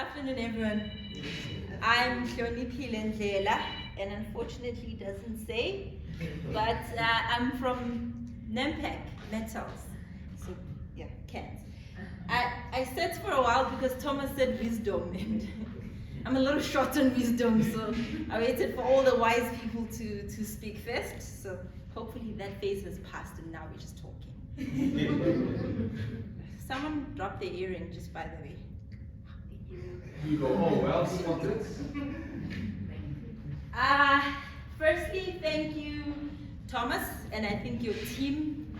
afternoon, everyone. I'm Hloniphile, and unfortunately it doesn't say, but I'm from Nampak, metals. So, yeah, cans. I said for a while because Thomas said wisdom, and I'm a little short on wisdom, so I waited for all the wise people to speak first. So hopefully that phase has passed and now we're just talking. Someone dropped their earring, just by the way. You go, oh, well spotted. Firstly, thank you, Thomas, and I think your team.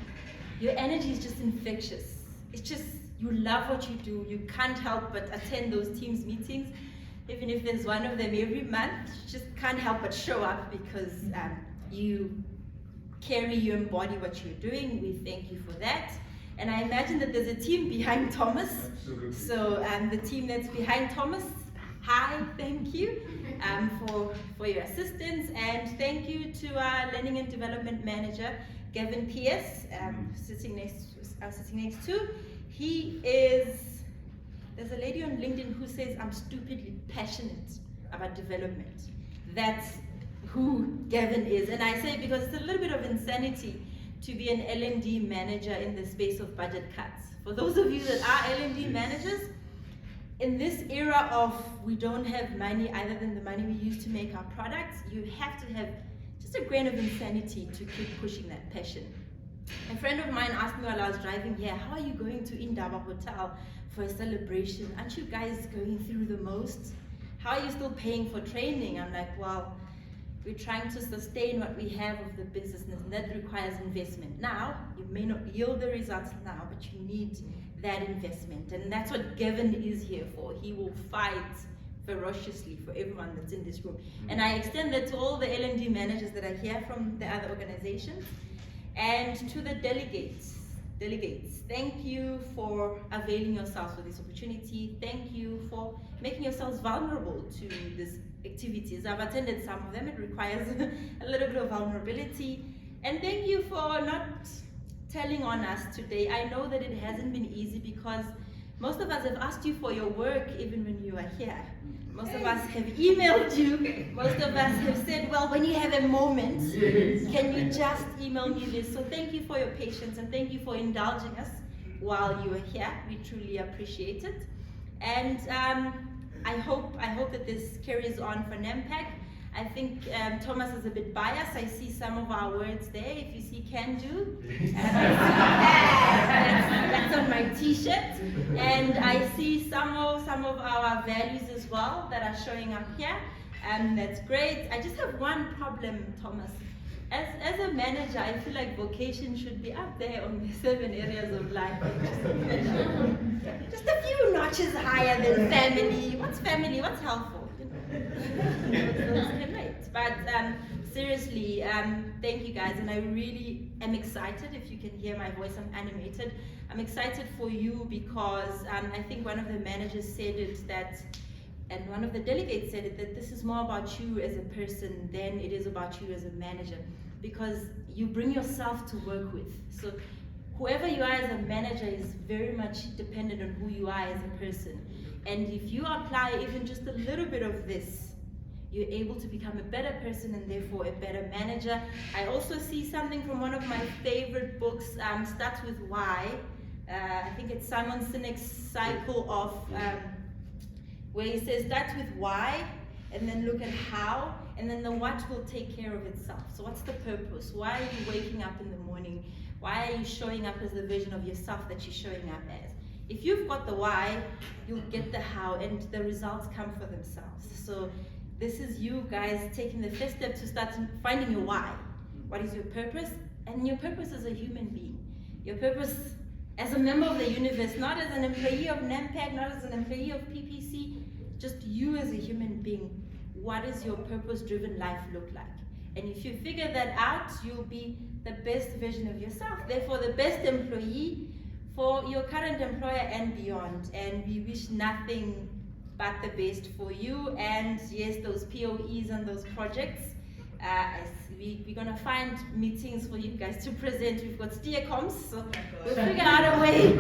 Your energy is just infectious. It's just, you love what you do. You can't help but attend those teams meetings. Even if there's one of them every month, you just can't help but show up because you carry, you embody what you're doing. We thank you for that. And I imagine that there's a team behind Thomas. Absolutely. So the team that's behind Thomas, hi, thank you for your assistance. And thank you to our Learning and Development Manager, Gavin P.S., sitting next to. He is, there's a lady on LinkedIn who says, I'm stupidly passionate about development. That's who Gavin is. And I say because it's a little bit of insanity to be an L&D manager in the space of budget cuts. For those of you that are L&D managers, in this era of we don't have money other than the money we use to make our products, you have to have just a grain of insanity to keep pushing that passion. A friend of mine asked me while I was driving here, how are you going to Indaba Hotel for a celebration? Aren't you guys going through the most? How are you still paying for training? I'm like, well, we're trying to sustain what we have of the business, and that requires investment. Now, you may not yield the results now, but you need that investment. And that's what Gavin is here for. He will fight ferociously for everyone that's in this room. And I extend that to all the L&D managers that are here from the other organizations. And to the delegates, thank you for availing yourselves for this opportunity. Thank you for making yourselves vulnerable to these activities. I've attended some of them. It requires a little bit of vulnerability. And thank you for not telling on us today. I know that it hasn't been easy because most of us have asked you for your work even when you are here. Most of us have emailed you. Most of us have said, well, when you have a moment, can you just email me this? So thank you for your patience and thank you for indulging us while you are here. We truly appreciate it. And I hope that this carries on for Nampak. I think Thomas is a bit biased. I see some of our words there. If you see can do, that's on my t-shirt. And I see some of our values as well that are showing up here. And that's great. I just have one problem, Thomas. As a manager, I feel like vocation should be up there on the 7 areas of life. Just a few notches higher than family. What's family? What's helpful? Those can wait. But seriously, thank you guys, and I really am excited. If you can hear my voice, I'm animated. I'm excited for you because I think one of the managers said it that, and one of the delegates said it, that this is more about you as a person than it is about you as a manager, because you bring yourself to work with. So whoever you are as a manager is very much dependent on who you are as a person. And if you apply even just a little bit of this, you're able to become a better person and therefore a better manager. I also see something from one of my favorite books, Starts With Why. I think it's Simon Sinek's cycle of, where he says, start with why, and then look at how, and then the what will take care of itself. So what's the purpose? Why are you waking up in the morning? Why are you showing up as the version of yourself that you're showing up as? If you've got the why, you'll get the how, and the results come for themselves. So this is you guys taking the first step to start finding your why. What is your purpose? And your purpose as a human being. Your purpose as a member of the universe, not as an employee of Nampak, not as an employee of PPC, just you as a human being. What does your purpose-driven life look like? And if you figure that out, you'll be the best version of yourself. Therefore, the best employee for your current employer and beyond. And we wish nothing but the best for you. And yes, those POEs and those projects, we're going to find meetings for you guys to present. We've got steer comms, so we'll figure out a way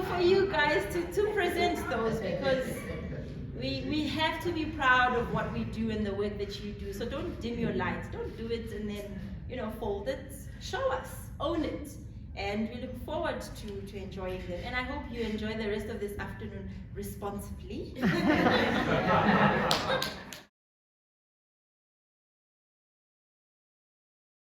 for you guys to present those, because have to be proud of what we do and the work that you do. So don't dim your lights. Don't do it and then, fold it. Show us, own it. And we look forward to enjoying them. And I hope you enjoy the rest of this afternoon responsibly.